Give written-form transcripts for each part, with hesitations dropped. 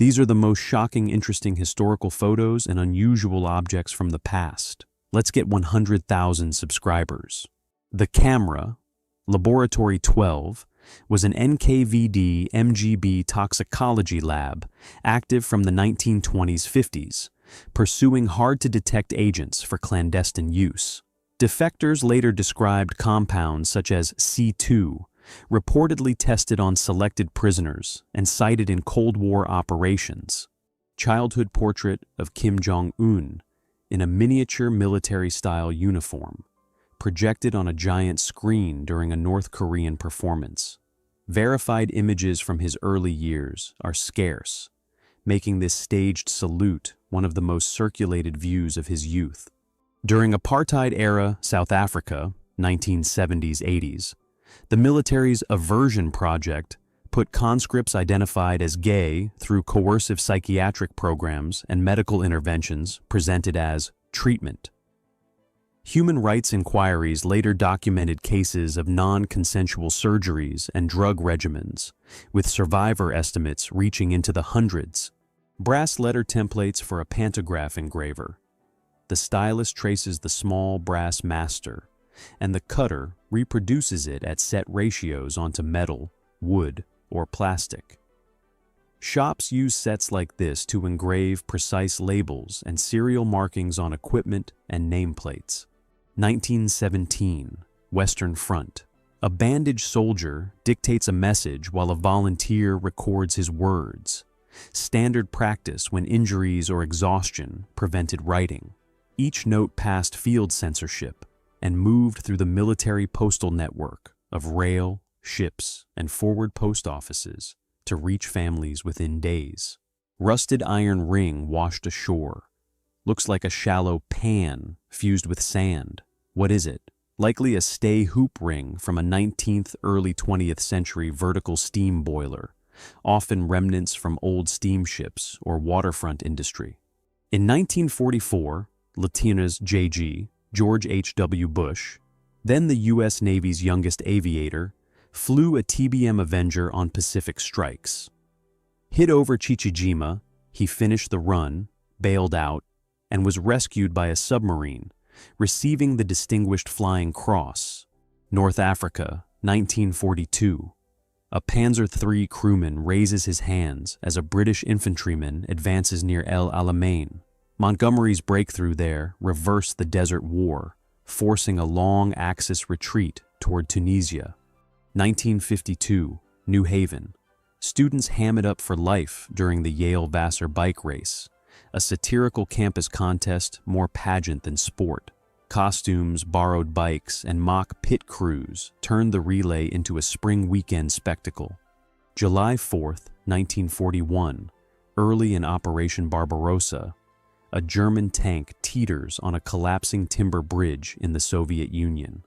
These are the most shocking, interesting historical photos and unusual objects from the past. Let's get 100,000 subscribers. The camera, Laboratory 12, was an NKVD MGB toxicology lab active from the 1920s-50s, pursuing hard-to-detect agents for clandestine use. Defectors later described compounds such as C2, reportedly tested on selected prisoners and cited in Cold War operations. Childhood portrait of Kim Jong-un in a miniature military-style uniform, projected on a giant screen during a North Korean performance. Verified images from his early years are scarce, making this staged salute one of the most circulated views of his youth. During apartheid-era South Africa, 1970s-80s, the military's Aversion Project put conscripts identified as gay through coercive psychiatric programs and medical interventions presented as treatment. Human rights inquiries later documented cases of non-consensual surgeries and drug regimens, with survivor estimates reaching into the hundreds. Brass letter templates for a pantograph engraver. The stylus traces the small brass master, and the cutter reproduces it at set ratios onto metal, wood, or plastic. Shops use sets like this to engrave precise labels and serial markings on equipment and nameplates. 1917, Western Front. A bandaged soldier dictates a message while a volunteer records his words. Standard practice when injuries or exhaustion prevented writing. Each note passed field censorship and moved through the military postal network of rail, ships, and forward post offices to reach families within days. Rusted iron ring washed ashore. Looks like a shallow pan fused with sand. What is it? Likely a stay hoop ring from a 19th, early 20th century vertical steam boiler, often remnants from old steamships or waterfront industry. In 1944, Lieutenant J.G. George H.W. Bush, then the U.S. Navy's youngest aviator, flew a TBM Avenger on Pacific strikes. Hit over Chichijima, he finished the run, bailed out, and was rescued by a submarine, receiving the Distinguished Flying Cross. North Africa, 1942. A Panzer III crewman raises his hands as a British infantryman advances near El Alamein. Montgomery's breakthrough there reversed the Desert War, forcing a long Axis retreat toward Tunisia. 1952, New Haven. Students ham it up for life during the Yale-Vassar bike race, a satirical campus contest more pageant than sport. Costumes, borrowed bikes, and mock pit crews turned the relay into a spring weekend spectacle. July 4th, 1941, early in Operation Barbarossa, a German tank teeters on a collapsing timber bridge in the Soviet Union.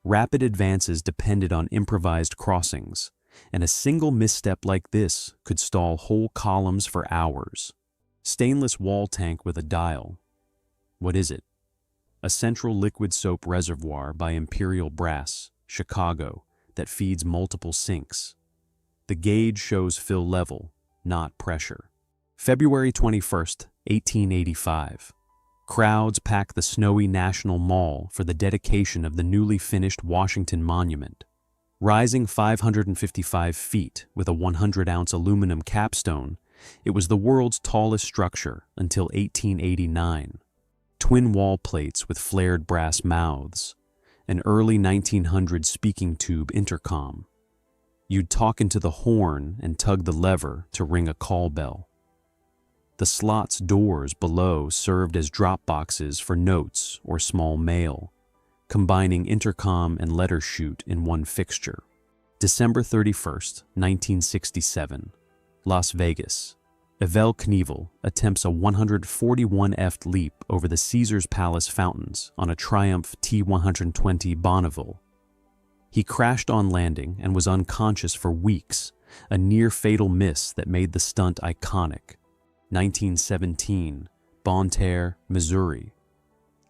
Rapid advances depended on improvised crossings, and a single misstep like this could stall whole columns for hours. Stainless wall tank with a dial. What is it? A central liquid soap reservoir by Imperial Brass, Chicago, that feeds multiple sinks. The gauge shows fill level, not pressure. February 21st, 1885. Crowds pack the snowy National Mall for the dedication of the newly finished Washington Monument. Rising 555 feet with a 100-ounce aluminum capstone, it was the world's tallest structure until 1889. Twin wall plates with flared brass mouths, an early 1900 speaking tube intercom. You'd talk into the horn and tug the lever to ring a call bell. The slot's doors below served as drop boxes for notes or small mail, combining intercom and letter chute in one fixture. December 31st, 1967, Las Vegas. Evel Knievel attempts a 141ft leap over the Caesars Palace fountains on a Triumph T120 Bonneville. He crashed on landing and was unconscious for weeks, a near-fatal miss that made the stunt iconic. 1917, Bonne Terre, Missouri.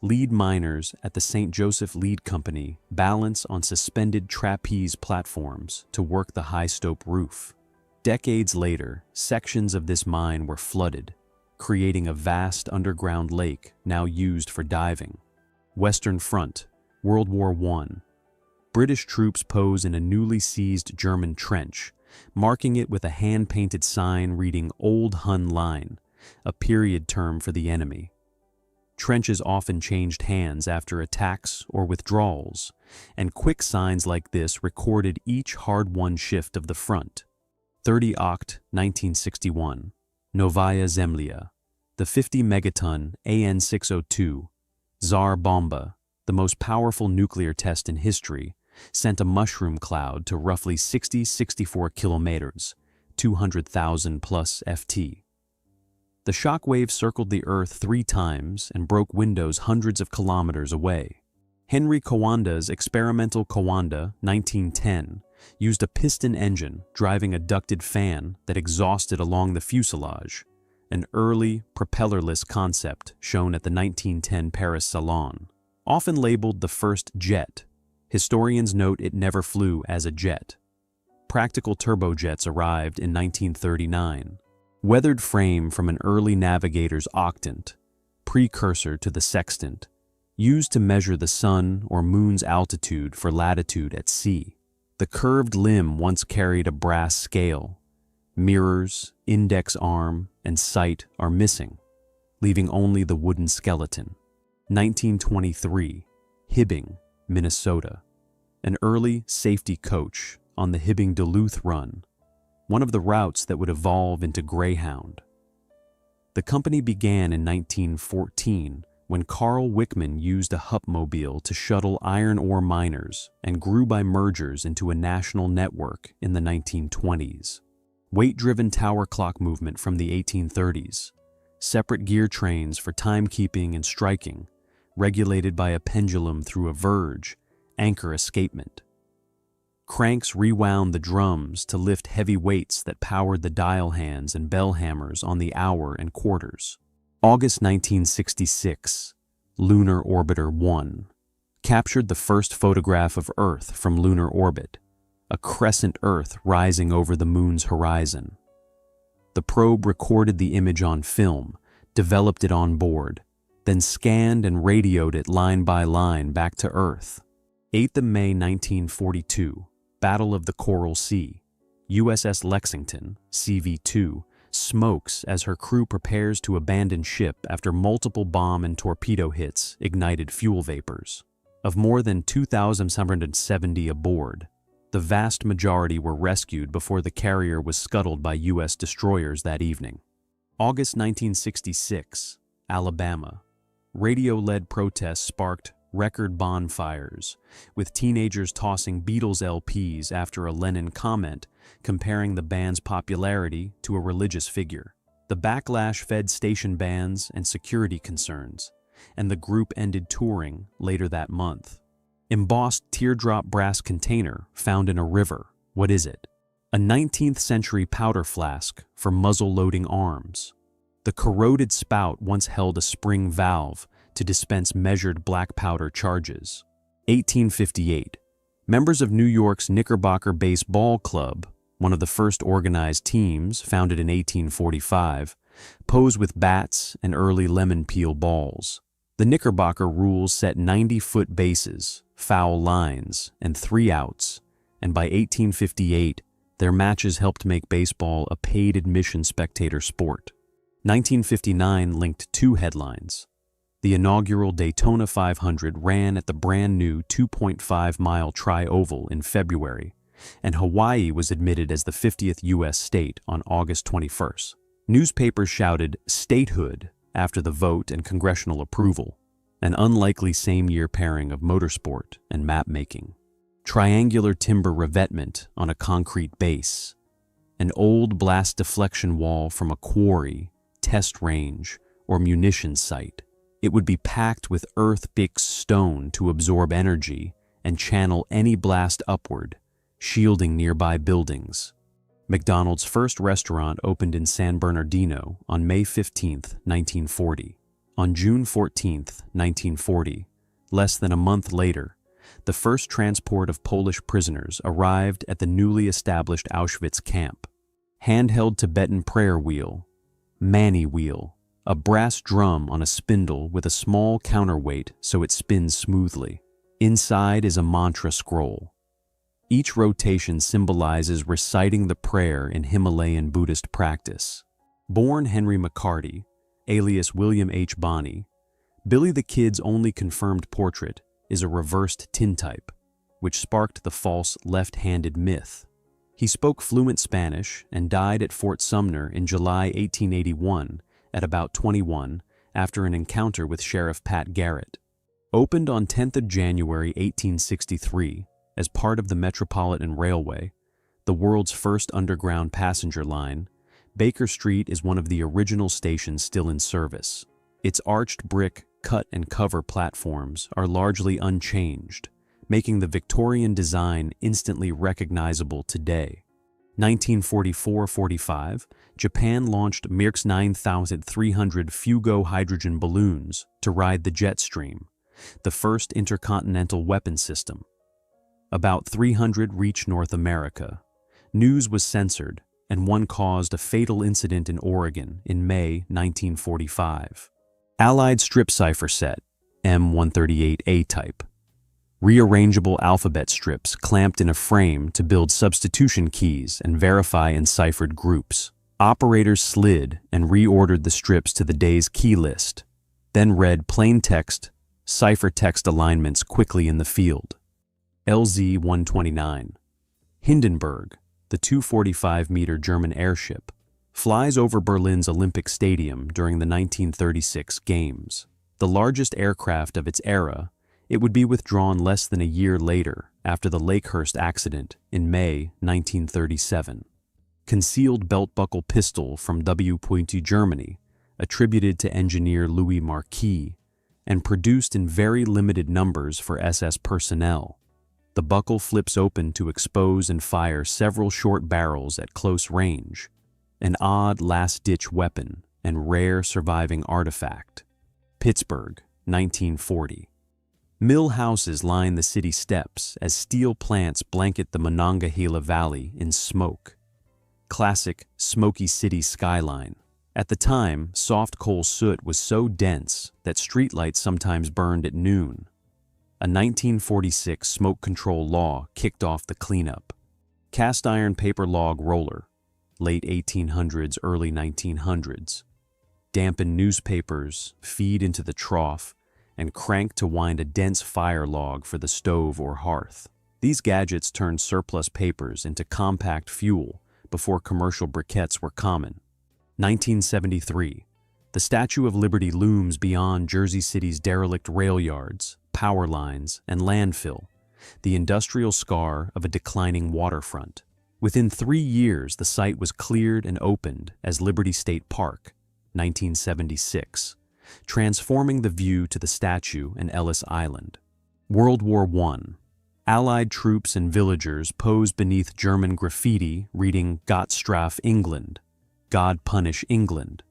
Lead miners at the St. Joseph Lead Company balance on suspended trapeze platforms to work the high-stope roof. Decades later, sections of this mine were flooded, creating a vast underground lake now used for diving. Western Front, World War I. British troops pose in a newly seized German trench, marking it with a hand-painted sign reading Old Hun Line, a period term for the enemy. Trenches often changed hands after attacks or withdrawals, and quick signs like this recorded each hard-won shift of the front. 30 Oct. 1961, Novaya Zemlya, the 50-megaton AN-602, Tsar Bomba, the most powerful nuclear test in history, sent a mushroom cloud to roughly 64 kilometers, 200,000 plus FT. The shockwave circled the Earth 3 times and broke windows hundreds of kilometers away. Henry Cowanda's experimental Cowanda 1910 used a piston engine driving a ducted fan that exhausted along the fuselage, an early, propellerless concept shown at the 1910 Paris Salon. Often labeled the first jet, historians note it never flew as a jet. Practical turbojets arrived in 1939. Weathered frame from an early navigator's octant, precursor to the sextant, used to measure the sun or moon's altitude for latitude at sea. The curved limb once carried a brass scale. Mirrors, index arm, and sight are missing, leaving only the wooden skeleton. 1923, Hibbing, Minnesota. An early safety coach on the Hibbing-Duluth run, one of the routes that would evolve into Greyhound. The company began in 1914 when Carl Wickman used a Hupmobile to shuttle iron ore miners and grew by mergers into a national network in the 1920s. Weight-driven tower clock movement from the 1830s, separate gear trains for timekeeping and striking, regulated by a pendulum through a verge, anchor escapement. Cranks rewound the drums to lift heavy weights that powered the dial hands and bell hammers on the hour and quarters. August 1966, Lunar Orbiter 1 captured the first photograph of Earth from lunar orbit, a crescent Earth rising over the moon's horizon. The probe recorded the image on film, developed it on board, then scanned and radioed it line by line back to Earth. 8th of May 1942, Battle of the Coral Sea. USS Lexington, CV-2, smokes as her crew prepares to abandon ship after multiple bomb and torpedo hits ignited fuel vapors. Of more than 2,770 aboard, the vast majority were rescued before the carrier was scuttled by U.S. destroyers that evening. August 1966, Alabama. Radio-led protests sparked record bonfires, with teenagers tossing Beatles LPs after a Lennon comment comparing the band's popularity to a religious figure. The backlash fed station bans and security concerns, and the group ended touring later that month. Embossed teardrop brass container found in a river. What is it? A 19th century powder flask for muzzle-loading arms. The corroded spout once held a spring valve to dispense measured black powder charges. 1858. Members of New York's Knickerbocker Baseball Club, one of the first organized teams founded in 1845, pose with bats and early lemon peel balls. The Knickerbocker rules set 90-foot bases, foul lines, and 3 outs, and by 1858, their matches helped make baseball a paid admission spectator sport. 1959 linked 2 headlines. The inaugural Daytona 500 ran at the brand-new 2.5-mile tri-oval in February, and Hawaii was admitted as the 50th U.S. state on August 21st. Newspapers shouted statehood after the vote and congressional approval, an unlikely same-year pairing of motorsport and map-making. Triangular timber revetment on a concrete base, an old blast deflection wall from a quarry, test range, or munitions site. It would be packed with earth-mixed stone to absorb energy and channel any blast upward, shielding nearby buildings. McDonald's first restaurant opened in San Bernardino on May 15, 1940. On June 14, 1940, less than a month later, the first transport of Polish prisoners arrived at the newly established Auschwitz camp. handheld Tibetan prayer wheel, mani wheel, a brass drum on a spindle with a small counterweight so it spins smoothly. Inside is a mantra scroll. Each rotation symbolizes reciting the prayer in Himalayan Buddhist practice. Born Henry McCarty, alias William H. Bonney, Billy the Kid's only confirmed portrait is a reversed tintype, which sparked the false left-handed myth. He spoke fluent Spanish and died at Fort Sumner in July 1881 at about 21 after an encounter with Sheriff Pat Garrett. Opened on 10th of January 1863 as part of the Metropolitan Railway, the world's first underground passenger line, Baker Street is one of the original stations still in service. Its arched brick, cut and cover platforms are largely unchanged, making the Victorian design instantly recognizable today. 1944-45, Japan launched Mirk's 9,300 Fugo hydrogen balloons to ride the jet stream, the first intercontinental weapon system. About 300 reached North America. News was censored, and one caused a fatal incident in Oregon in May 1945. Allied strip cipher set, M138A type. Rearrangeable alphabet strips clamped in a frame to build substitution keys and verify enciphered groups. Operators slid and reordered the strips to the day's key list, then read plain text, ciphertext alignments quickly in the field. LZ-129. Hindenburg, the 245-meter German airship, flies over Berlin's Olympic Stadium during the 1936 Games. The largest aircraft of its era, it would be withdrawn less than a year later after the Lakehurst accident in May 1937. Concealed belt-buckle pistol from W.P. Germany, attributed to engineer Louis Marquis, and produced in very limited numbers for SS personnel. The buckle flips open to expose and fire several short barrels at close range, an odd last-ditch weapon and rare surviving artifact. Pittsburgh, 1940. Mill houses line the city steps as steel plants blanket the Monongahela Valley in smoke. Classic smoky city skyline. At the time, soft coal soot was so dense that streetlights sometimes burned at noon. A 1946 smoke control law kicked off the cleanup. Cast iron paper log roller, late 1800s, early 1900s. Dampen newspapers, feed into the trough, and crank to wind a dense fire log for the stove or hearth. These gadgets turned surplus papers into compact fuel before commercial briquettes were common. 1973. The Statue of Liberty looms beyond Jersey City's derelict rail yards, power lines, and landfill, the industrial scar of a declining waterfront. Within 3 years, the site was cleared and opened as Liberty State Park, 1976, transforming the view to the statue and Ellis Island. World War I. Allied troops and villagers posed beneath German graffiti reading "Gott strafe England," God punish England,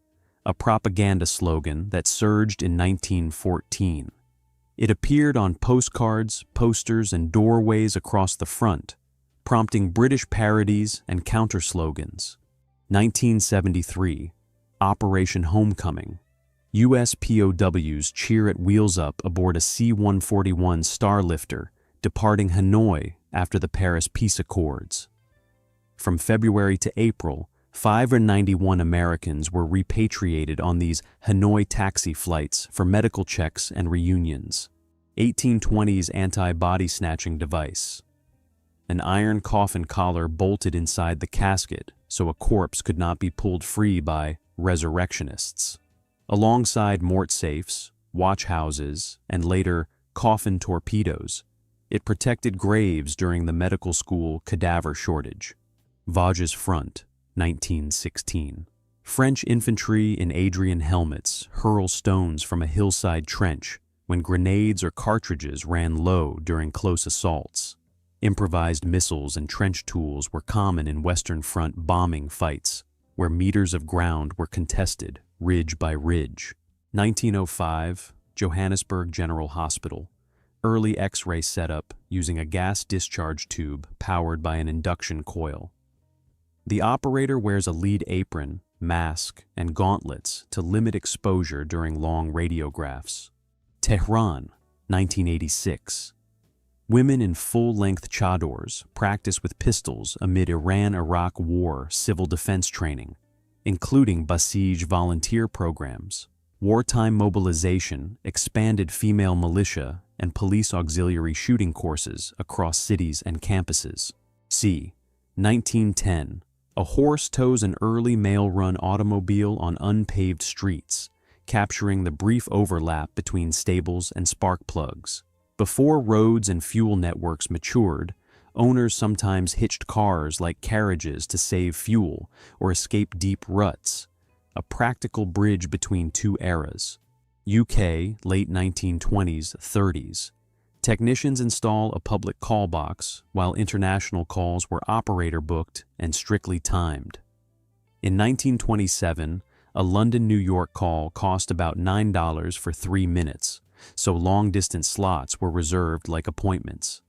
a propaganda slogan that surged in 1914. It appeared on postcards, posters, and doorways across the front, prompting British parodies and counter-slogans. 1973. Operation Homecoming. U.S. POWs cheer at wheels up aboard a C-141 Starlifter departing Hanoi after the Paris Peace Accords. From February to April, 591 Americans were repatriated on these Hanoi taxi flights for medical checks and reunions. 1820s anti-body snatching device. An iron coffin collar bolted inside the casket so a corpse could not be pulled free by resurrectionists. Alongside mort safes, watch houses, and later coffin torpedoes, it protected graves during the medical school cadaver shortage. Vosges Front, 1916. French infantry in Adrian helmets hurl stones from a hillside trench when grenades or cartridges ran low during close assaults. Improvised missiles and trench tools were common in Western Front bombing fights, where meters of ground were contested, ridge by ridge. 1905, Johannesburg General Hospital. Early X-ray setup using a gas discharge tube powered by an induction coil. The operator wears a lead apron, mask, and gauntlets to limit exposure during long radiographs. Tehran, 1986. Women in full-length chadors practice with pistols amid Iran-Iraq War civil defense training, including Basij volunteer programs, wartime mobilization, expanded female militia, and police auxiliary shooting courses across cities and campuses. c. 1910. A horse tows an early mail-run automobile on unpaved streets, capturing the brief overlap between stables and spark plugs. Before roads and fuel networks matured, owners sometimes hitched cars like carriages to save fuel or escape deep ruts, a practical bridge between two eras. UK, late 1920s, 30s. Technicians install a public call box, while international calls were operator-booked and strictly timed. In 1927, a London-New York call cost about $9 for 3 minutes, so long-distance slots were reserved like appointments.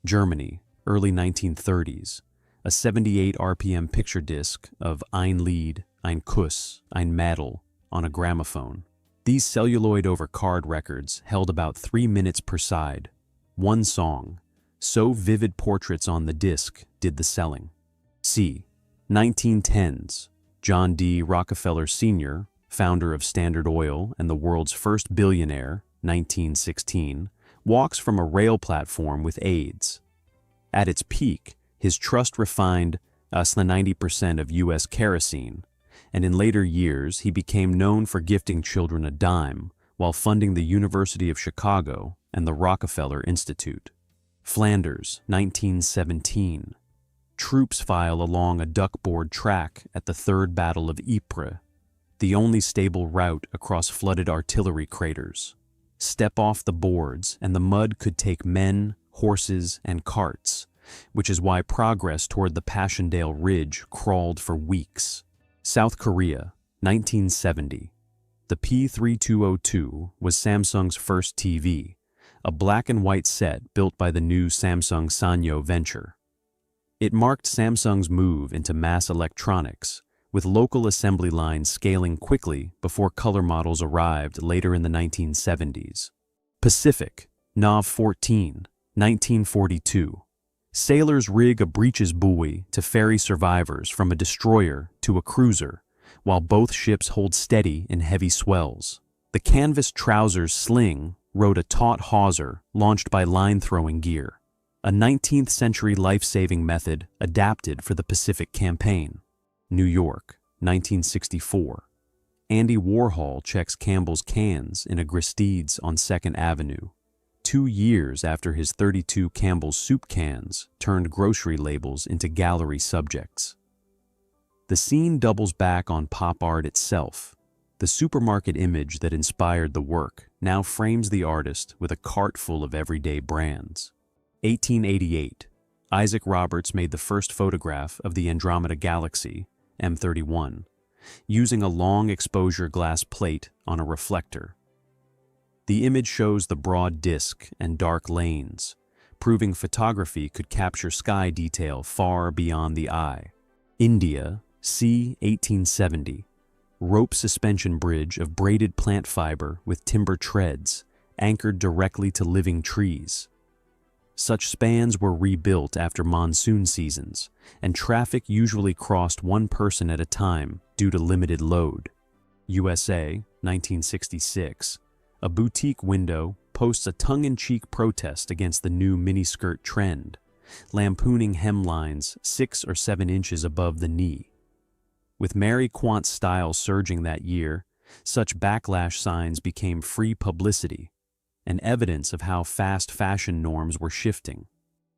Germany, early 1930s. A 78 RPM picture disc of Ein Lied, ein Kuss, ein Mädel on a gramophone. These celluloid-over-card records held about 3 minutes per side. One song, so vivid portraits on the disc did the selling. c. 1910s. John D. Rockefeller Sr., founder of Standard Oil and the world's first billionaire, 1916, walks from a rail platform with AIDS. At its peak, his trust refined us the 90% of U.S. kerosene, and in later years he became known for gifting children a dime while funding the University of Chicago and the Rockefeller Institute. Flanders, 1917. Troops file along a duckboard track at the Third Battle of Ypres, the only stable route across flooded artillery craters. Step off the boards and the mud could take men, horses, and carts, which is why progress toward the Passchendaele Ridge crawled for weeks. South Korea, 1970. The P3202 was Samsung's first TV, a black and white set built by the new Samsung Sanyo venture. It marked Samsung's move into mass electronics, with local assembly lines scaling quickly before color models arrived later in the 1970s. Pacific, NAV 14, 1942. Sailors rig a breeches buoy to ferry survivors from a destroyer to a cruiser, while both ships hold steady in heavy swells. The canvas trousers sling rode a taut hawser launched by line-throwing gear, a 19th-century life-saving method adapted for the Pacific Campaign. New York, 1964. Andy Warhol checks Campbell's cans in a Gristedes on 2nd Avenue, 2 years after his 32 Campbell's soup cans turned grocery labels into gallery subjects. The scene doubles back on pop art itself. The supermarket image that inspired the work now frames the artist with a cart full of everyday brands. 1888. Isaac Roberts made the first photograph of the Andromeda Galaxy, M31, using a long exposure glass plate on a reflector. The image shows the broad disk and dark lanes, proving photography could capture sky detail far beyond the eye. India, c. 1870. Rope suspension bridge of braided plant fiber with timber treads, anchored directly to living trees. Such spans were rebuilt after monsoon seasons, and traffic usually crossed one person at a time due to limited load. USA, 1966. A boutique window posts a tongue-in-cheek protest against the new miniskirt trend, lampooning hemlines 6 or 7 inches above the knee. With Mary Quant's style surging that year, such backlash signs became free publicity and evidence of how fast fashion norms were shifting.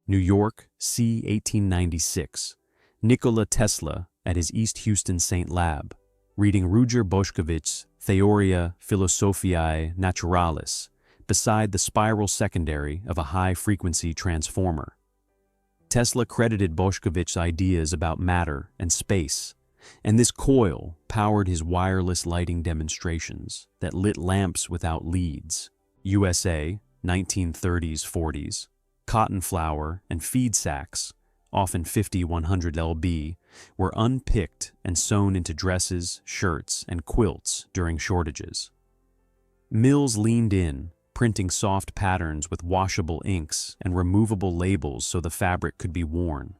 New York, c. 1896. Nikola Tesla at his East Houston St. Lab, reading Ruger Bošković's Theoria Philosophiae Naturalis beside the spiral secondary of a high-frequency transformer. Tesla credited Bošković's ideas about matter and space, and this coil powered his wireless lighting demonstrations that lit lamps without leads. USA, 1930s-40s. Cotton flour and feed sacks, often 50-100 lb, were unpicked and sewn into dresses, shirts, and quilts during shortages. Mills leaned in, printing soft patterns with washable inks and removable labels so the fabric could be worn.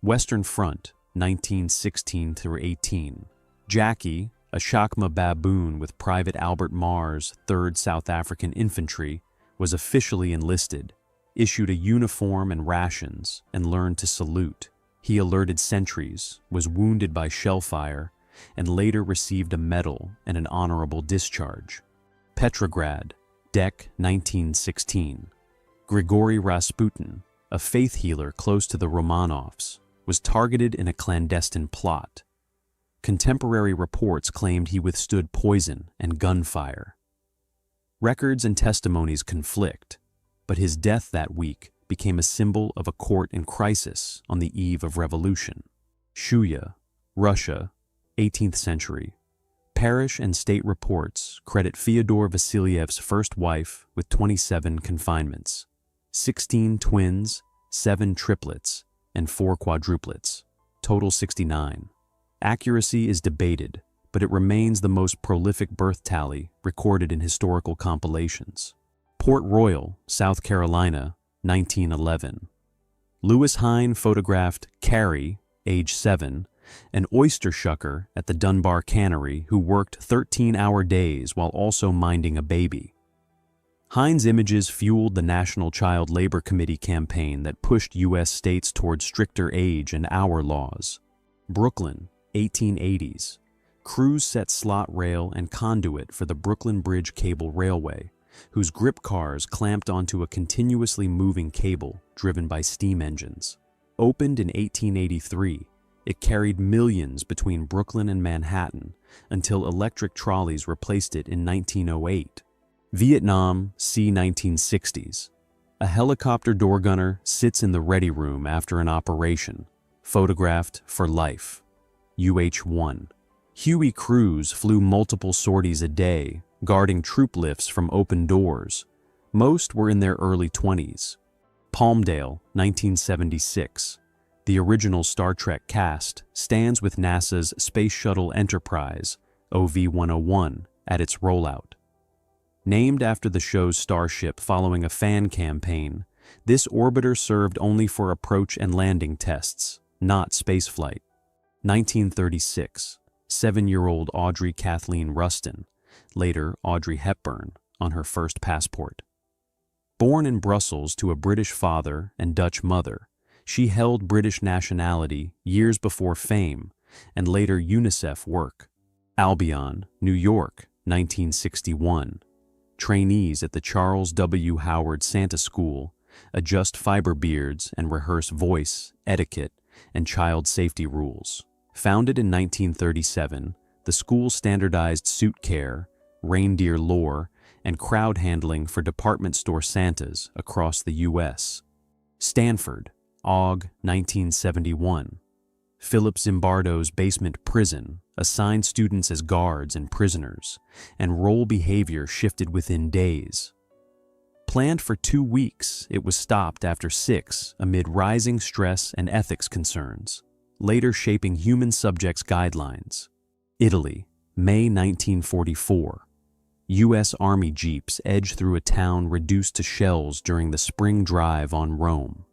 Western Front, 1916-18. Jackie, a Chakma baboon with Private Albert Marr's 3rd South African Infantry, was officially enlisted, issued a uniform and rations, and learned to salute. He alerted sentries, was wounded by shellfire, and later received a medal and an honorable discharge. Petrograd, Dec, 1916. Grigory Rasputin, a faith healer close to the Romanovs, was targeted in a clandestine plot. Contemporary reports claimed he withstood poison and gunfire. Records and testimonies conflict, but his death that week became a symbol of a court in crisis on the eve of revolution. Shuya, Russia, 18th century. Parish and state reports credit Fyodor Vasiliev's first wife with 27 confinements, 16 twins, 7 triplets, and 4 quadruplets, total 69. Accuracy is debated, but it remains the most prolific birth tally recorded in historical compilations. Port Royal, South Carolina, 1911. Lewis Hine photographed Carrie, age 7, an oyster shucker at the Dunbar Cannery who worked 13-hour days while also minding a baby. Hine's images fueled the National Child Labor Committee campaign that pushed U.S. states toward stricter age and hour laws. Brooklyn, 1880s. Crews set slot rail and conduit for the Brooklyn Bridge Cable Railway, whose grip cars clamped onto a continuously moving cable driven by steam engines. Opened in 1883, it carried millions between Brooklyn and Manhattan until electric trolleys replaced it in 1908. Vietnam, c. 1960s. A helicopter door gunner sits in the ready room after an operation, photographed for life. UH-1. Huey crews flew multiple sorties a day, guarding troop lifts from open doors. Most were in their early 20s. Palmdale, 1976. The original Star Trek cast stands with NASA's Space Shuttle Enterprise, OV-101, at its rollout. Named after the show's starship following a fan campaign, this orbiter served only for approach and landing tests, not spaceflight. 1936. 7-year-old Audrey Kathleen Rustin, later Audrey Hepburn, on her first passport. Born in Brussels to a British father and Dutch mother, she held British nationality years before fame and later UNICEF work. Albion, New York, 1961. Trainees at the Charles W. Howard Santa School adjust fiber beards and rehearse voice, etiquette, and child safety rules. Founded in 1937, the school standardized suit care, reindeer lore, and crowd handling for department store Santas across the U.S. Stanford, Aug. 1971. Philip Zimbardo's basement prison assigned students as guards and prisoners, and role behavior shifted within days. Planned for 2 weeks, it was stopped after 6 amid rising stress and ethics concerns, later shaping human subjects guidelines. Italy, May 1944. U.S. Army jeeps edge through a town reduced to shells during the spring drive on Rome.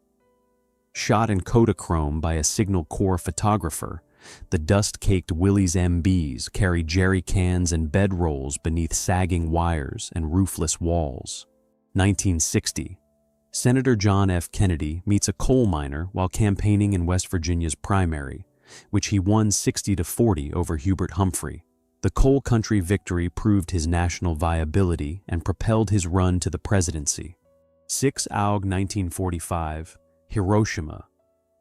Shot in Kodachrome by a Signal Corps photographer, the dust-caked Willys MBs carry jerry cans and bedrolls beneath sagging wires and roofless walls. 1960. Senator John F. Kennedy meets a coal miner while campaigning in West Virginia's primary, which he won 60-40 over Hubert Humphrey. The coal country victory proved his national viability and propelled his run to the presidency. 6 Aug. 1945. Hiroshima.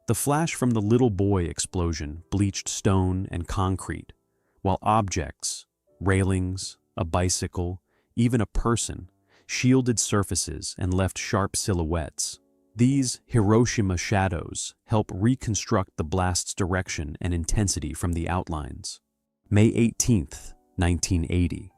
The flash from the little boy explosion bleached stone and concrete, while objects, railings, a bicycle, even a person, shielded surfaces and left sharp silhouettes. These Hiroshima shadows help reconstruct the blast's direction and intensity from the outlines. May 18, 1980.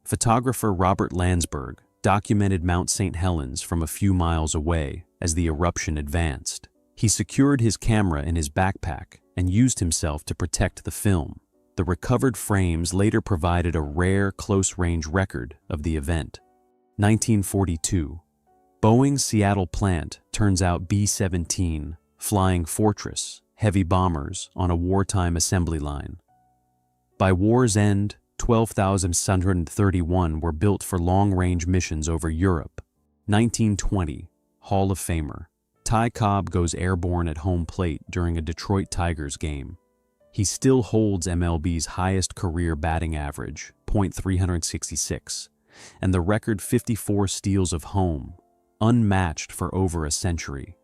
Photographer Robert Landsberg documented Mount St. Helens from a few miles away as the eruption advanced. He secured his camera in his backpack and used himself to protect the film. The recovered frames later provided a rare close-range record of the event. 1942. Boeing's Seattle plant turns out B-17 Flying Fortress heavy bombers on a wartime assembly line. By war's end, 12,731 were built for long-range missions over Europe. 1920. Hall of Famer. Ty Cobb goes airborne at home plate during a Detroit Tigers game. He still holds MLB's highest career batting average, .366, and the record 54 steals of home, unmatched for over a century.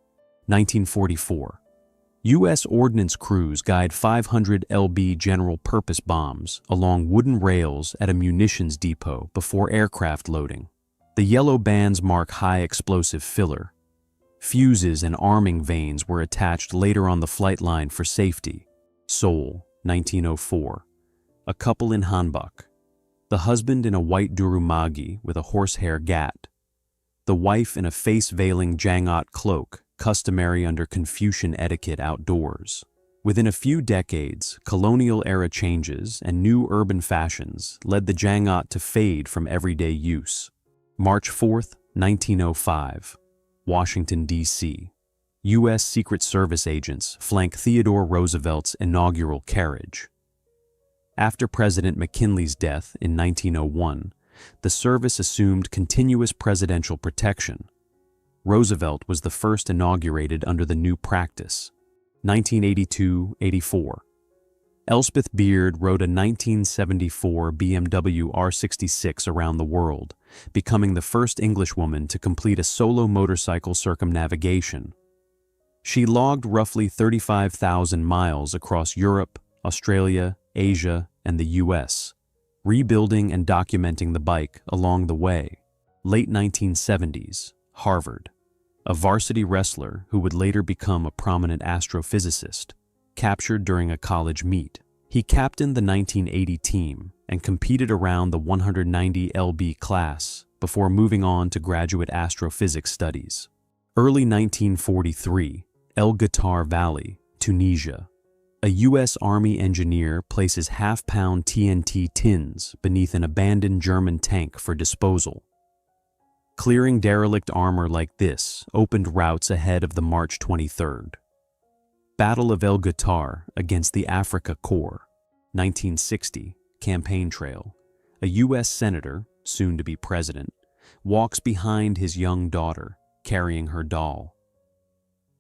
1944. U.S. Ordnance crews guide 500 lb general-purpose bombs along wooden rails at a munitions depot before aircraft loading. The yellow bands mark high-explosive filler. Fuses and arming vanes were attached later on the flight line for safety. Seoul, 1904. A couple in hanbok. The husband in a white durumagi with a horsehair gat. The wife in a face-veiling jangot cloak, customary under Confucian etiquette outdoors. Within a few decades, colonial-era changes and new urban fashions led the jangot to fade from everyday use. March 4, 1905. Washington, D.C. U.S. Secret Service agents flank Theodore Roosevelt's inaugural carriage. After President McKinley's death in 1901, the service assumed continuous presidential protection. Roosevelt was the first inaugurated under the new practice. 1982-84. Elspeth Beard rode a 1974 BMW R66 around the world, becoming the first Englishwoman to complete a solo motorcycle circumnavigation. She logged roughly 35,000 miles across Europe, Australia, Asia, and the US, rebuilding and documenting the bike along the way. Late 1970s, Harvard. A varsity wrestler who would later become a prominent astrophysicist, captured during a college meet. He captained the 1980 team and competed around the 190 lb class before moving on to graduate astrophysics studies. Early 1943, El Ghoutar Valley, Tunisia. A U.S. Army engineer places half-pound TNT tins beneath an abandoned German tank for disposal. Clearing derelict armor like this opened routes ahead of the March 23rd. Battle of El Ghoutar against the Afrika Korps. 1960, campaign trail. A U.S. senator, soon to be president, walks behind his young daughter, carrying her doll.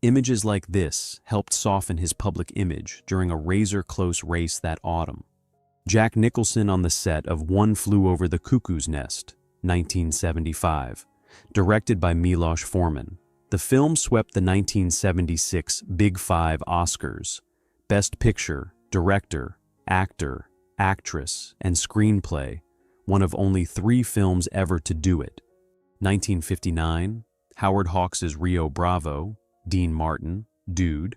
Images like this helped soften his public image during a razor-close race that autumn. Jack Nicholson on the set of One Flew Over the Cuckoo's Nest, 1975, directed by Milos Forman. The film swept the 1976 Big Five Oscars: Best Picture, Director, Actor, Actress, and Screenplay, one of only 3 films ever to do it. 1959, Howard Hawks's Rio Bravo, Dean Martin, Dude,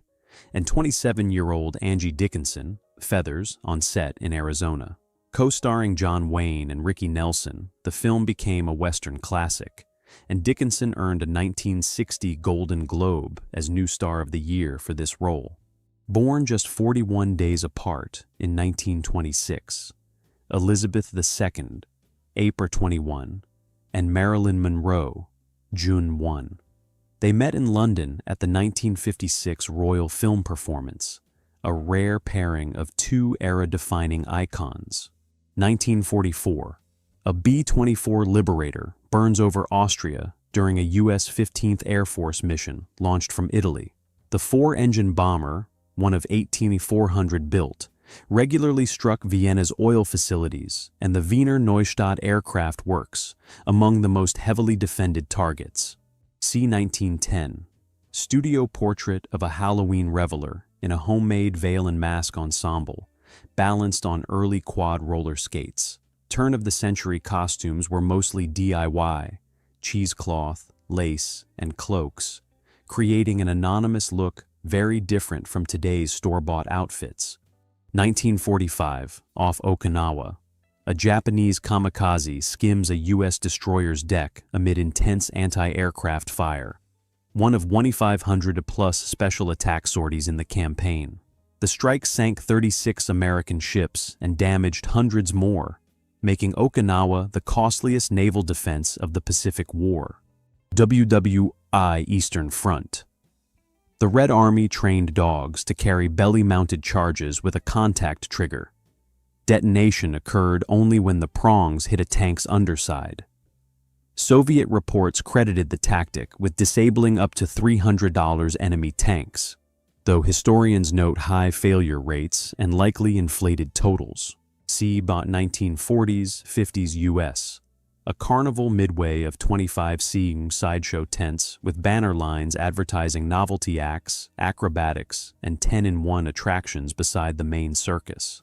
and 27-year-old Angie Dickinson, Feathers, on set in Arizona. Co-starring John Wayne and Ricky Nelson, the film became a Western classic, and Dickinson earned a 1960 Golden Globe as New Star of the Year for this role. Born just 41 days apart in 1926, Elizabeth II, April 21, and Marilyn Monroe, June 1. They met in London at the 1956 Royal Film Performance, a rare pairing of 2 era-defining icons. 1944, a B-24 Liberator burns over Austria during a U.S. 15th Air Force mission launched from Italy. The 4-engine bomber, one of 18,400 built, regularly struck Vienna's oil facilities and the Wiener Neustadt aircraft works, among the most heavily defended targets. C. 1910, studio portrait of a Halloween reveler in a homemade veil and mask ensemble, balanced on early quad roller skates. Turn-of-the-century costumes were mostly DIY, cheesecloth, lace, and cloaks, creating an anonymous look very different from today's store-bought outfits. 1945, off Okinawa. A Japanese kamikaze skims a U.S. destroyer's deck amid intense anti-aircraft fire. one of 2,500-plus special attack sorties in the campaign. The strike sank 36 American ships and damaged hundreds more, making Okinawa the costliest naval defense of the Pacific War. WWI Eastern Front. The Red Army trained dogs to carry belly-mounted charges with a contact trigger. Detonation occurred only when the prongs hit a tank's underside. Soviet reports credited the tactic with disabling up to $300 enemy tanks, though historians note high failure rates and likely inflated totals. See about 1940s, 50s US. A carnival midway of 25 seeing sideshow tents with banner lines advertising novelty acts, acrobatics, and 10-in-1 attractions beside the main circus.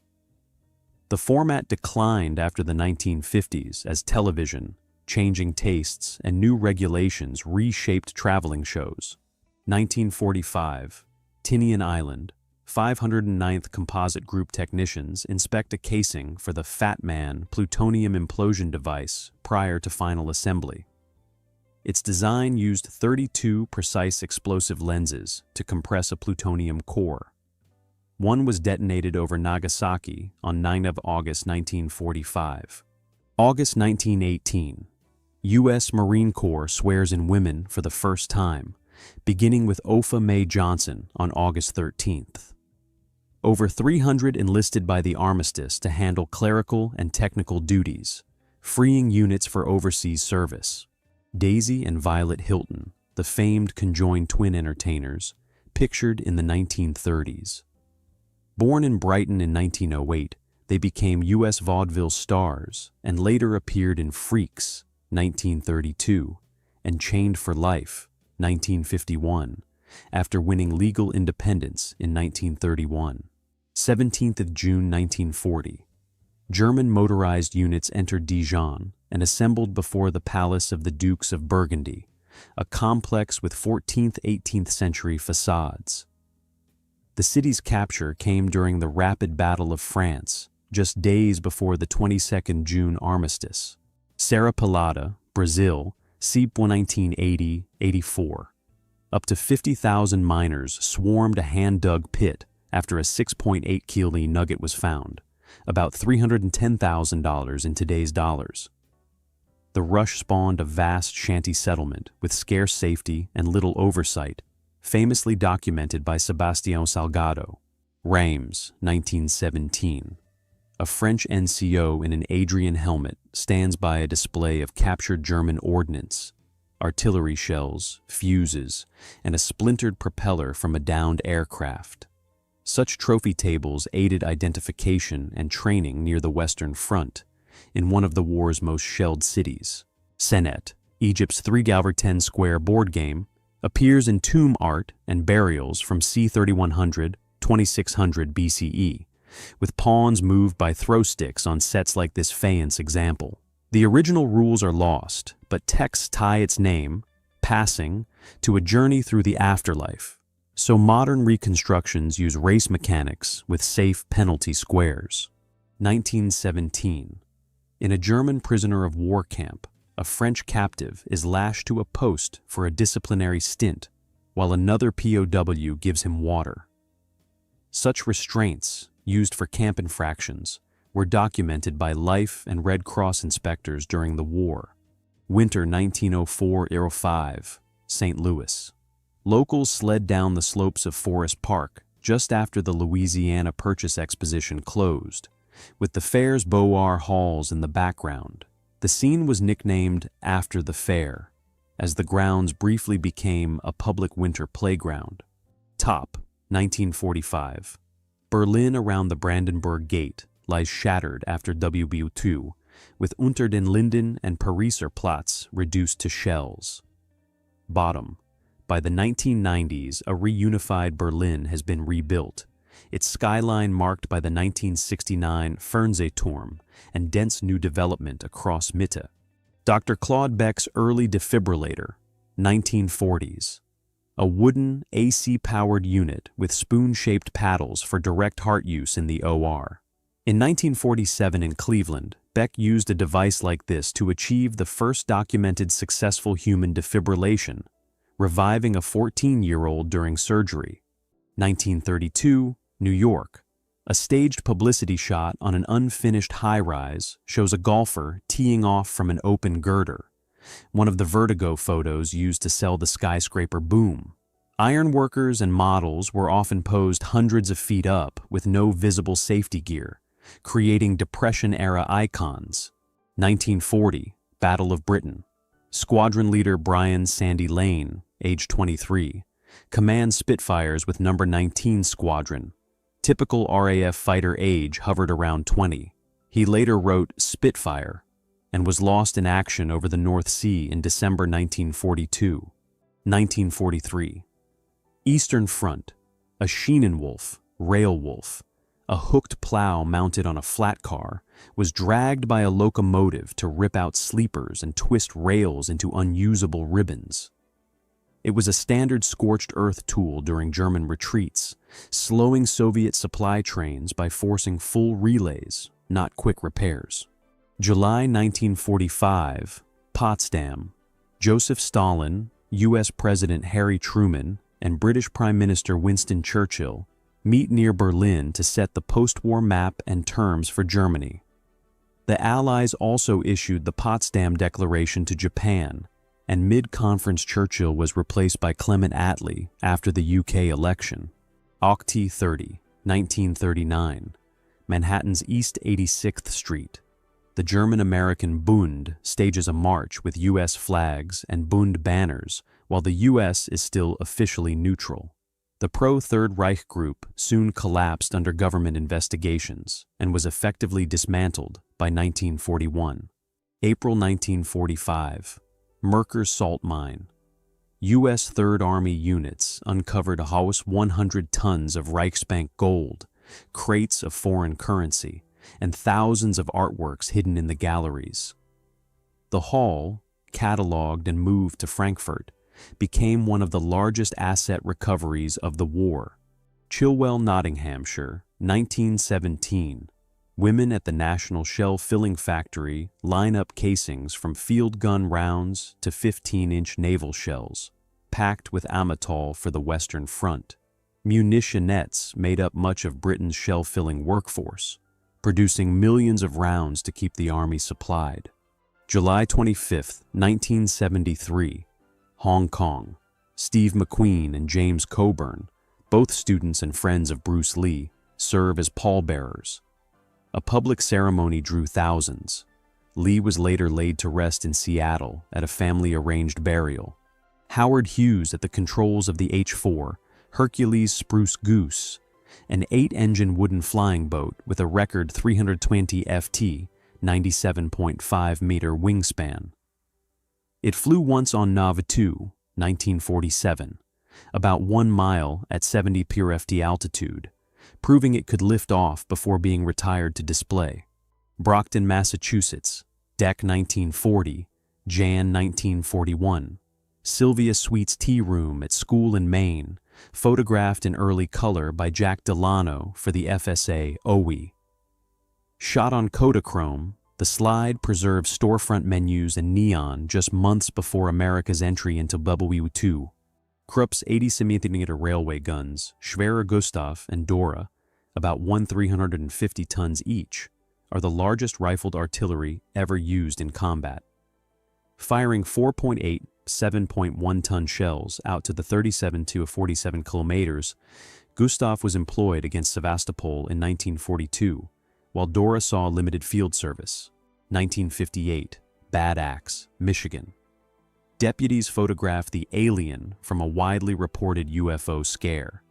The format declined after the 1950s as television, changing tastes, and new regulations reshaped traveling shows. 1945, Tinian Island. 509th Composite Group technicians inspect a casing for the Fat Man plutonium implosion device prior to final assembly. Its design used 32 precise explosive lenses to compress a plutonium core. One was detonated over Nagasaki on 9 August 1945. August 1918. U.S. Marine Corps swears in women for the first time, beginning with Opha May Johnson on August 13th. Over 300 enlisted by the armistice to handle clerical and technical duties, freeing units for overseas service. Daisy and Violet Hilton, the famed conjoined twin entertainers, pictured in the 1930s. Born in Brighton in 1908, they became U.S. vaudeville stars and later appeared in Freaks, 1932, and Chained for Life, 1951, after winning legal independence in 1931. 17th of June 1940. German motorized units entered Dijon and assembled before the Palace of the Dukes of Burgundy, a complex with 14th-18th century facades. The city's capture came during the Rapid Battle of France, just days before the 22nd June armistice. Serra Pelada, Brazil, September 1980-84. Up to 50,000 miners swarmed a hand-dug pit after a 6.8 kilo nugget was found, about $310,000 in today's dollars. The rush spawned a vast shanty settlement with scarce safety and little oversight, famously documented by Sebastião Salgado. Reims, 1917. A French NCO in an Adrian helmet stands by a display of captured German ordnance, artillery shells, fuses, and a splintered propeller from a downed aircraft. Such trophy tables aided identification and training near the Western Front, in one of the war's most shelled cities. Senet, Egypt's 3x10 square board game, appears in tomb art and burials from c. 3100, 2600 BCE, with pawns moved by throw sticks on sets like this faience example. The original rules are lost, but texts tie its name, passing, to a journey through the afterlife. So modern reconstructions use race mechanics with safe penalty squares. 1917. In a German prisoner of war camp, a French captive is lashed to a post for a disciplinary stint, while another POW gives him water. Such restraints, used for camp infractions, were documented by Life and Red Cross inspectors during the war. Winter 1904-05, St. Louis. Locals sled down the slopes of Forest Park just after the Louisiana Purchase Exposition closed, with the fair's Beauvoir halls in the background. The scene was nicknamed After the Fair, as the grounds briefly became a public winter playground. Top, 1945. Berlin around the Brandenburg Gate lies shattered after WW2, with Unter den Linden and Pariser Platz reduced to shells. Bottom. By the 1990s, a reunified Berlin has been rebuilt, its skyline marked by the 1969 Fernsehturm and dense new development across Mitte. Dr. Claude Beck's early defibrillator, 1940s. A wooden, AC-powered unit with spoon-shaped paddles for direct heart use in the OR. In 1947 in Cleveland, Beck used a device like this to achieve the first documented successful human defibrillation, reviving a 14-year-old during surgery. 1932, New York. A staged publicity shot on an unfinished high-rise shows a golfer teeing off from an open girder, one of the Vertigo photos used to sell the skyscraper boom. Ironworkers and models were often posed hundreds of feet up with no visible safety gear, creating Depression-era icons. 1940, Battle of Britain. Squadron leader Brian Sandy Lane, age 23, commands Spitfires with number 19 Squadron. Typical RAF fighter age hovered around 20. He later wrote Spitfire and was lost in action over the North Sea in December 1942. 1943. Eastern Front. A Schienenwolf, rail wolf, a hooked plow mounted on a flat car, was dragged by a locomotive to rip out sleepers and twist rails into unusable ribbons. It was a standard scorched earth tool during German retreats, slowing Soviet supply trains by forcing full relays, not quick repairs. July 1945, Potsdam. Joseph Stalin, U.S. President Harry Truman, and British Prime Minister Winston Churchill meet near Berlin to set the post-war map and terms for Germany. The Allies also issued the Potsdam Declaration to Japan, and mid-conference Churchill was replaced by Clement Attlee after the UK election. Oct. 30, 1939, Manhattan's East 86th Street. The German-American Bund stages a march with U.S. flags and Bund banners, while the U.S. is still officially neutral. The pro-Third Reich group soon collapsed under government investigations and was effectively dismantled by 1941. April 1945. Merker's Salt Mine. U.S. Third Army units uncovered almost 100 tons of Reichsbank gold, crates of foreign currency, and thousands of artworks hidden in the galleries. The haul, catalogued and moved to Frankfurt, became one of the largest asset recoveries of the war. Chilwell, Nottinghamshire, 1917. Women at the National Shell Filling Factory line up casings from field gun rounds to 15-inch naval shells, packed with Amatol for the Western Front. Munitionettes made up much of Britain's shell-filling workforce, producing millions of rounds to keep the army supplied. July 25, 1973. Hong Kong. Steve McQueen and James Coburn, both students and friends of Bruce Lee, serve as pallbearers. A public ceremony drew thousands. Lee was later laid to rest in Seattle at a family-arranged burial. Howard Hughes at the controls of the H-4, Hercules Spruce Goose, an 8-engine wooden flying boat with a record 320 ft, 97.5-meter wingspan. It flew once on Nauvoo, 1947, about 1 mile at 70 pure-ft altitude, proving it could lift off before being retired to display. Brockton, Massachusetts, Deck 1940, Jan 1941. Sylvia Sweet's Tea Room at school in Maine, photographed in early color by Jack Delano for the FSA OE. Shot on Kodachrome, the slide preserves storefront menus and neon just months before America's entry into WW2. Krupp's 80-cm railway guns, Schwerer Gustav and Dora, about 350 tons each, are the largest rifled artillery ever used in combat. Firing 4.8, 7.1-ton shells out to the 37 to 47 kilometers, Gustav was employed against Sevastopol in 1942, while Dora saw limited field service. 1958, Bad Axe, Michigan. Deputies photographed the alien from a widely reported UFO scare.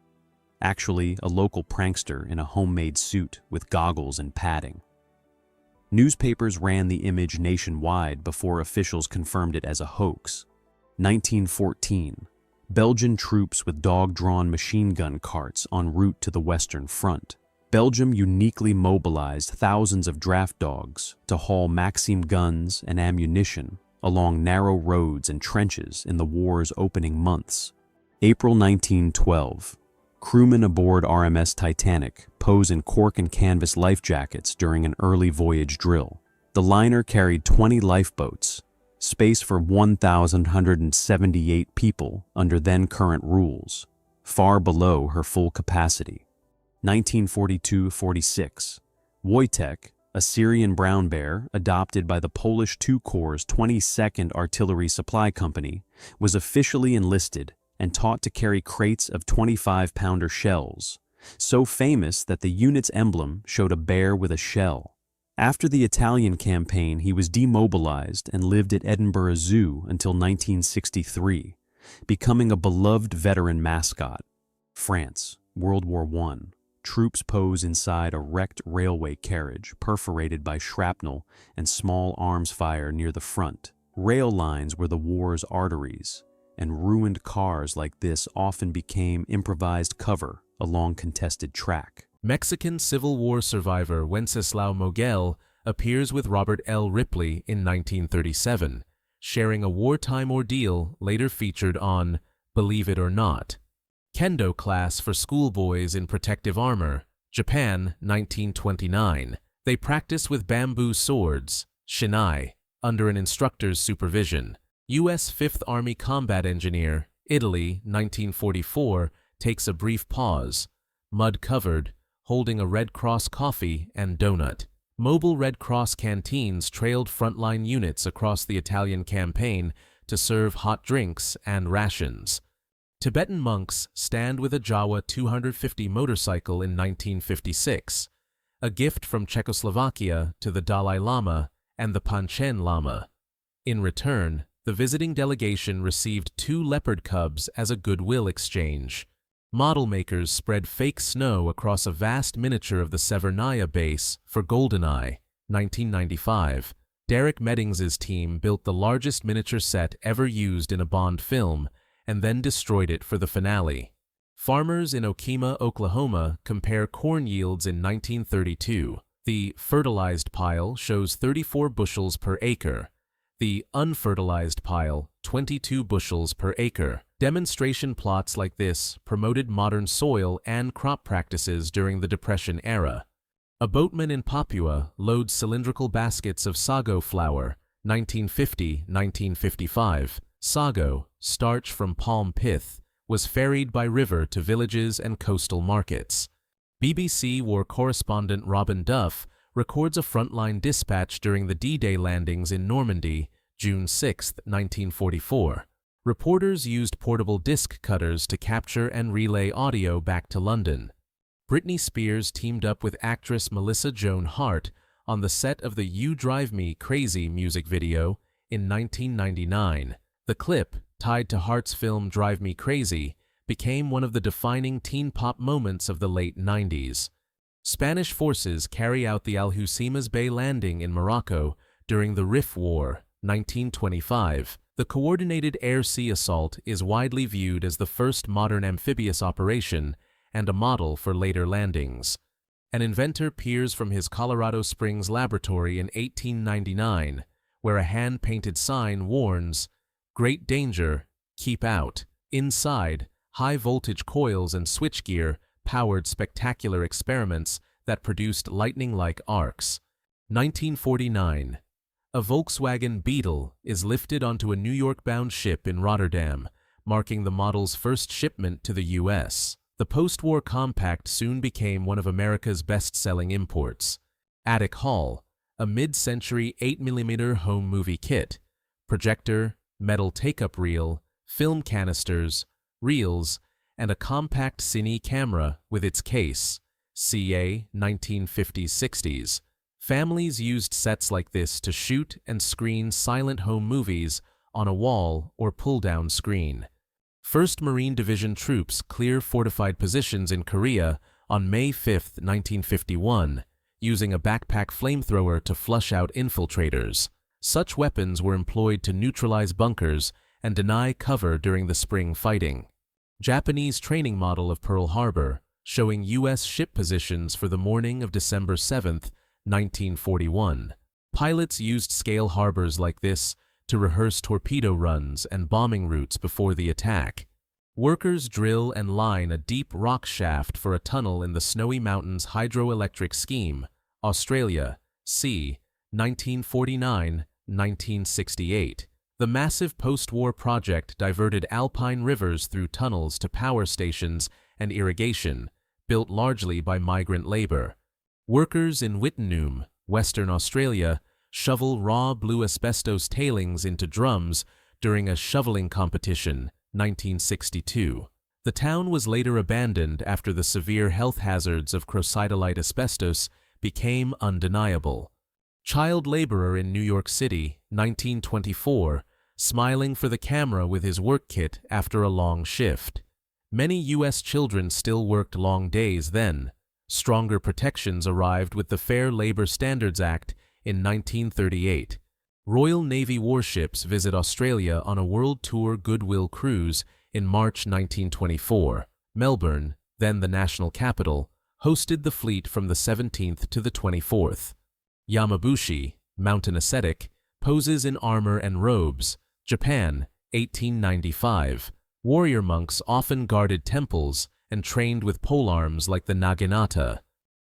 Actually, a local prankster in a homemade suit with goggles and padding. Newspapers ran the image nationwide before officials confirmed it as a hoax. 1914, Belgian troops with dog-drawn machine gun carts en route to the Western Front. Belgium uniquely mobilized thousands of draft dogs to haul Maxim guns and ammunition along narrow roads and trenches in the war's opening months. April 1912, crewmen aboard RMS Titanic pose in cork and canvas life jackets during an early voyage drill. The liner carried 20 lifeboats, space for 1,178 people under then-current rules, far below her full capacity. 1942-46. Wojtek, a Syrian brown bear adopted by the Polish II Corps' 22nd Artillery Supply Company, was officially enlisted and taught to carry crates of 25-pounder shells, so famous that the unit's emblem showed a bear with a shell. After the Italian campaign, he was demobilized and lived at Edinburgh Zoo until 1963, becoming a beloved veteran mascot. France, World War I. Troops pose inside a wrecked railway carriage perforated by shrapnel and small arms fire near the front. Rail lines were the war's arteries, and ruined cars like this often became improvised cover along contested track. Mexican Civil War survivor Wenceslao Moguel appears with Robert L. Ripley in 1937, sharing a wartime ordeal later featured on Believe It or Not. Kendo class for schoolboys in protective armor, Japan, 1929. They practice with bamboo swords, shinai, under an instructor's supervision. U.S. Fifth Army combat engineer, Italy, 1944, takes a brief pause, mud-covered, holding a Red Cross coffee and donut. Mobile Red Cross canteens trailed frontline units across the Italian campaign to serve hot drinks and rations. Tibetan monks stand with a Jawa 250 motorcycle in 1956, a gift from Czechoslovakia to the Dalai Lama and the Panchen Lama. In return, the visiting delegation received 2 leopard cubs as a goodwill exchange. Model makers spread fake snow across a vast miniature of the Severnaya base for GoldenEye, 1995. Derek Mettings's team built the largest miniature set ever used in a Bond film and then destroyed it for the finale. Farmers in Okemah, Oklahoma compare corn yields in 1932. The fertilized pile shows 34 bushels per acre. The unfertilized pile, 22 bushels per acre. Demonstration plots like this promoted modern soil and crop practices during the Depression era. A boatman in Papua loads cylindrical baskets of sago flour, 1950-1955. Sago, starch from palm pith, was ferried by river to villages and coastal markets. BBC war correspondent Robin Duff records a frontline dispatch during the D-Day landings in Normandy, June 6, 1944. Reporters used portable disc cutters to capture and relay audio back to London. Britney Spears teamed up with actress Melissa Joan Hart on the set of the You Drive Me Crazy music video in 1999. The clip, tied to Hart's film Drive Me Crazy, became one of the defining teen pop moments of the late 90s. Spanish forces carry out the Alhucemas Bay landing in Morocco during the Rif War, 1925. The coordinated air-sea assault is widely viewed as the first modern amphibious operation and a model for later landings. An inventor peers from his Colorado Springs laboratory in 1899, where a hand-painted sign warns, "Great danger, keep out." Inside, high-voltage coils and switchgear powered spectacular experiments that produced lightning-like arcs. 1949. A Volkswagen Beetle is lifted onto a New York-bound ship in Rotterdam, marking the model's first shipment to the U.S. The post-war compact soon became one of America's best-selling imports. Attic Hall, a mid-century 8mm home movie kit, projector, metal take-up reel, film canisters, reels, and a compact cine camera with its case, ca. 1950s-60s. Families used sets like this to shoot and screen silent home movies on a wall or pull-down screen. 1st Marine Division troops clear fortified positions in Korea on May 5, 1951, using a backpack flamethrower to flush out infiltrators. Such weapons were employed to neutralize bunkers and deny cover during the spring fighting. Japanese training model of Pearl Harbor, showing U.S. ship positions for the morning of December 7, 1941. Pilots used scale harbors like this to rehearse torpedo runs and bombing routes before the attack. Workers drill and line a deep rock shaft for a tunnel in the Snowy Mountains hydroelectric scheme, Australia, c. 1949-1968. The massive post-war project diverted alpine rivers through tunnels to power stations and irrigation, built largely by migrant labor. Workers in Wittenoom, Western Australia, shovel raw blue asbestos tailings into drums during a shoveling competition, 1962. The town was later abandoned after the severe health hazards of crocidolite asbestos became undeniable. Child laborer in New York City, 1924, smiling for the camera with his work kit after a long shift. Many U.S. children still worked long days then. Stronger protections arrived with the Fair Labor Standards Act in 1938. Royal Navy warships visit Australia on a world tour goodwill cruise in March 1924. Melbourne, then the national capital, hosted the fleet from the 17th to the 24th. Yamabushi, mountain ascetic, poses in armor and robes. Japan, 1895. Warrior monks often guarded temples and trained with polearms like the naginata.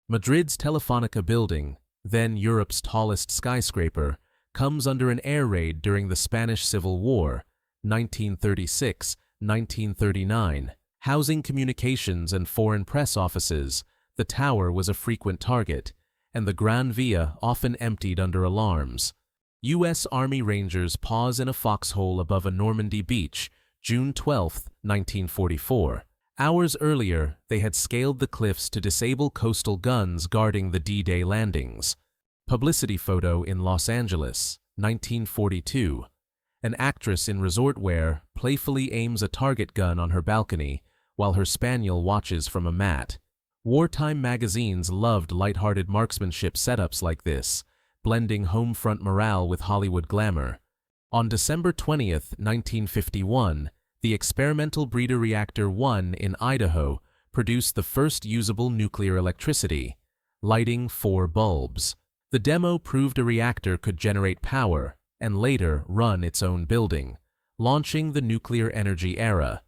Madrid's Telefonica building, then Europe's tallest skyscraper, comes under an air raid during the Spanish Civil War, 1936-1939. Housing communications and foreign press offices, the tower was a frequent target, and the Gran Via often emptied under alarms. U.S. Army Rangers pause in a foxhole above a Normandy beach, June 12, 1944. Hours earlier, they had scaled the cliffs to disable coastal guns guarding the D-Day landings. Publicity photo in Los Angeles, 1942. An actress in resort wear playfully aims a target gun on her balcony while her spaniel watches from a mat. Wartime magazines loved lighthearted marksmanship setups like this, blending home front morale with Hollywood glamour. On December 20, 1951, the experimental breeder reactor 1 in Idaho produced the first usable nuclear electricity, lighting 4 bulbs. The demo proved a reactor could generate power and later run its own building, launching the nuclear energy era.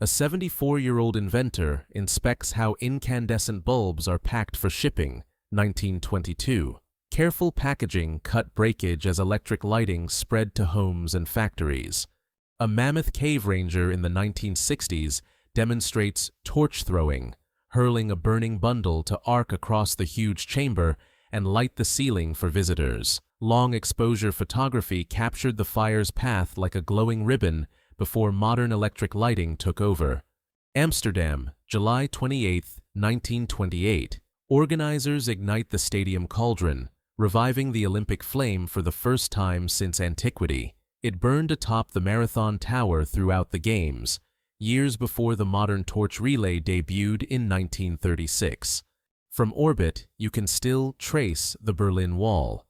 A 74-year-old inventor inspects how incandescent bulbs are packed for shipping, 1922. Careful packaging cut breakage as electric lighting spread to homes and factories. A mammoth cave ranger in the 1960s demonstrates torch throwing, hurling a burning bundle to arc across the huge chamber and light the ceiling for visitors. Long exposure photography captured the fire's path like a glowing ribbon before modern electric lighting took over. Amsterdam, July 28, 1928. Organizers ignite the stadium cauldron, reviving the Olympic flame for the first time since antiquity. It burned atop the Marathon Tower throughout the Games, years before the modern torch relay debuted in 1936. From orbit, you can still trace the Berlin Wall.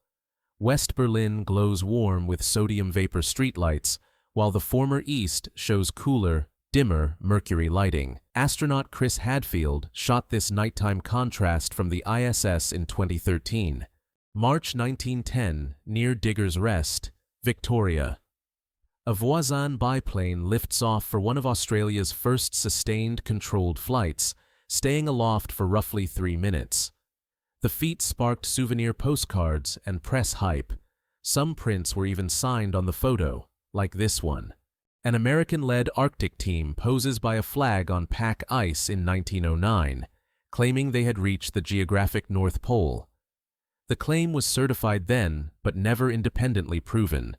West Berlin glows warm with sodium vapor streetlights, while the former East shows cooler, dimmer mercury lighting. Astronaut Chris Hadfield shot this nighttime contrast from the ISS in 2013. March 1910, near Digger's Rest, Victoria. A Voisin biplane lifts off for one of Australia's first sustained controlled flights, staying aloft for roughly 3 minutes. The feat sparked souvenir postcards and press hype. Some prints were even signed on the photo, like this one. An American-led Arctic team poses by a flag on pack ice in 1909, claiming they had reached the geographic North Pole. The claim was certified then, but never independently proven.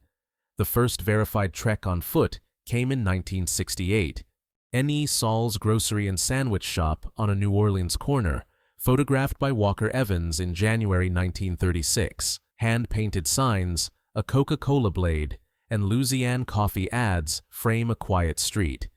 The first verified trek on foot came in 1968. N.E. Saul's grocery and sandwich shop on a New Orleans corner, photographed by Walker Evans in January 1936. Hand-painted signs, a Coca-Cola blade, and Louisiana coffee ads frame a quiet street.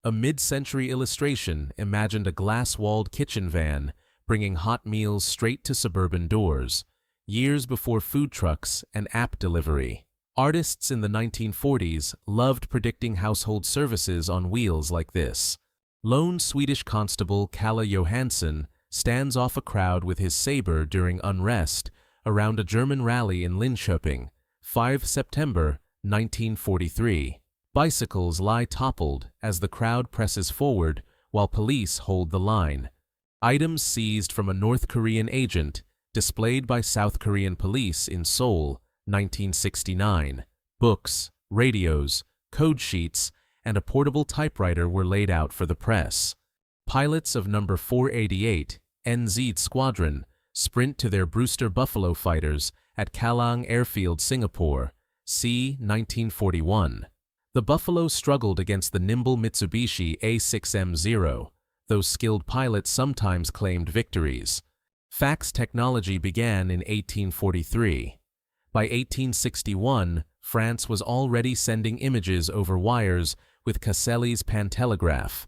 A mid-century illustration imagined a glass-walled kitchen van bringing hot meals straight to suburban doors, years before food trucks and app delivery. Artists in the 1940s loved predicting household services on wheels like this. Lone Swedish constable Kalle Johansson stands off a crowd with his saber during unrest around a German rally in Linköping, 5 September 1943. Bicycles lie toppled as the crowd presses forward while police hold the line. Items seized from a North Korean agent displayed by South Korean police in Seoul, 1969. Books, radios, code sheets, and a portable typewriter were laid out for the press. Pilots of No. 488 NZ Squadron sprint to their Brewster Buffalo fighters at Kallang Airfield, Singapore, c. 1941. The Buffalo struggled against the nimble Mitsubishi A6M0, though skilled pilots sometimes claimed victories. Fax technology began in 1843. By 1861, France was already sending images over wires with Caselli's pantelegraph.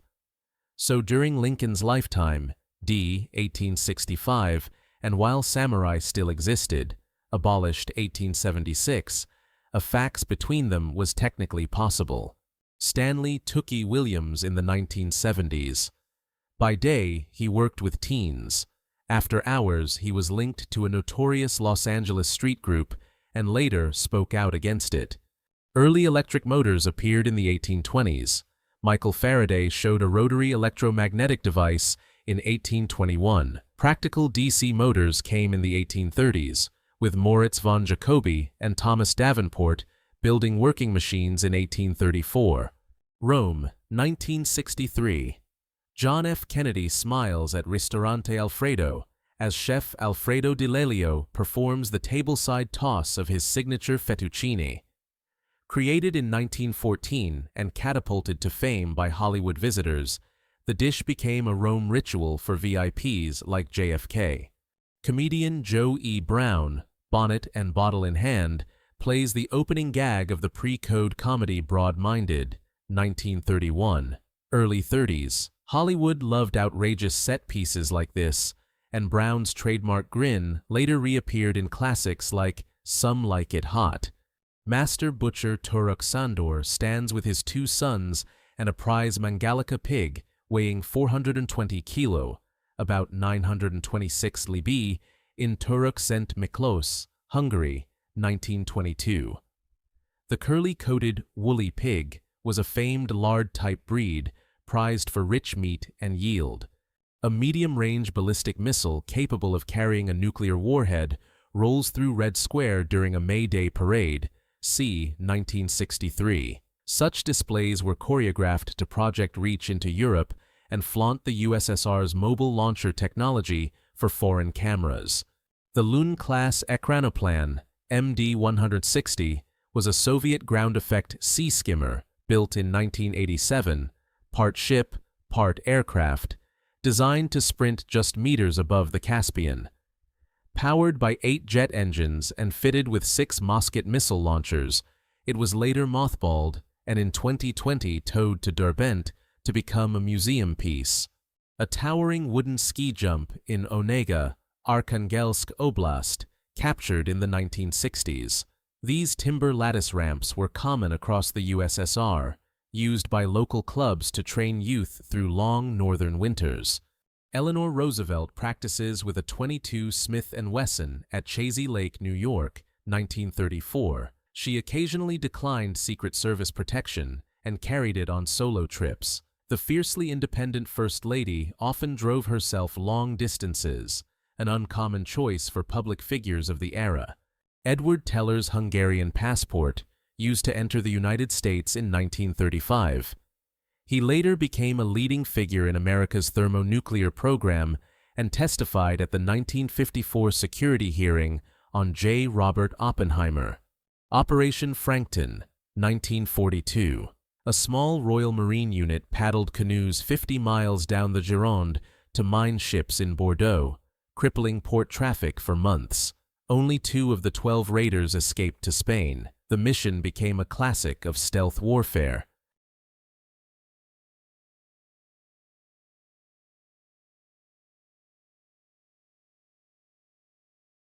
So during Lincoln's lifetime, d. 1865, and while samurai still existed, abolished 1876, a fax between them was technically possible. Stanley Tookie Williams in the 1970s. By day, he worked with teens. After hours, he was linked to a notorious Los Angeles street group and later spoke out against it. Early electric motors appeared in the 1820s. Michael Faraday showed a rotary electromagnetic device in 1821. Practical DC motors came in the 1830s, with Moritz von Jacobi and Thomas Davenport building working machines in 1834. Rome, 1963. John F. Kennedy smiles at Ristorante Alfredo as chef Alfredo Di Lelio performs the tableside toss of his signature fettuccine. Created in 1914 and catapulted to fame by Hollywood visitors, the dish became a Rome ritual for VIPs like JFK. Comedian Joe E. Brown, bonnet and bottle in hand, plays the opening gag of the pre-code comedy Broad-Minded, 1931. Early 30s. Hollywood loved outrageous set pieces like this, and Brown's trademark grin later reappeared in classics like Some Like It Hot. Master butcher Turuk Sandor stands with his two sons and a prize Mangalica pig weighing 420 kilo, about 926 libby, in Turuk Szent Miklós, Hungary, 1922. The curly-coated, woolly pig was a famed lard-type breed prized for rich meat and yield. A medium-range ballistic missile capable of carrying a nuclear warhead rolls through Red Square during a May Day parade, c. 1963. Such displays were choreographed to project reach into Europe and flaunt the USSR's mobile launcher technology for foreign cameras. The Lune-class Ekranoplan, MD-160, was a Soviet ground-effect sea skimmer built in 1987, part ship, part aircraft, designed to sprint just meters above the Caspian. Powered by 8 jet engines and fitted with 6 Mosquet missile launchers, it was later mothballed and in 2020 towed to Derbent to become a museum piece. A towering wooden ski jump in Onega, Arkhangelsk Oblast, captured in the 1960s. These timber lattice ramps were common across the USSR, used by local clubs to train youth through long northern winters. Eleanor Roosevelt practices with a .22 Smith & Wesson at Chazy Lake, New York, 1934. She occasionally declined Secret Service protection and carried it on solo trips. The fiercely independent First Lady often drove herself long distances, an uncommon choice for public figures of the era. Edward Teller's Hungarian passport, used to enter the United States in 1935. He later became a leading figure in America's thermonuclear program and testified at the 1954 security hearing on J. Robert Oppenheimer. Operation Frankton, 1942. A small Royal Marine unit paddled canoes 50 miles down the Gironde to mine ships in Bordeaux, crippling port traffic for months. Only 2 of the 12 raiders escaped to Spain. The mission became a classic of stealth warfare.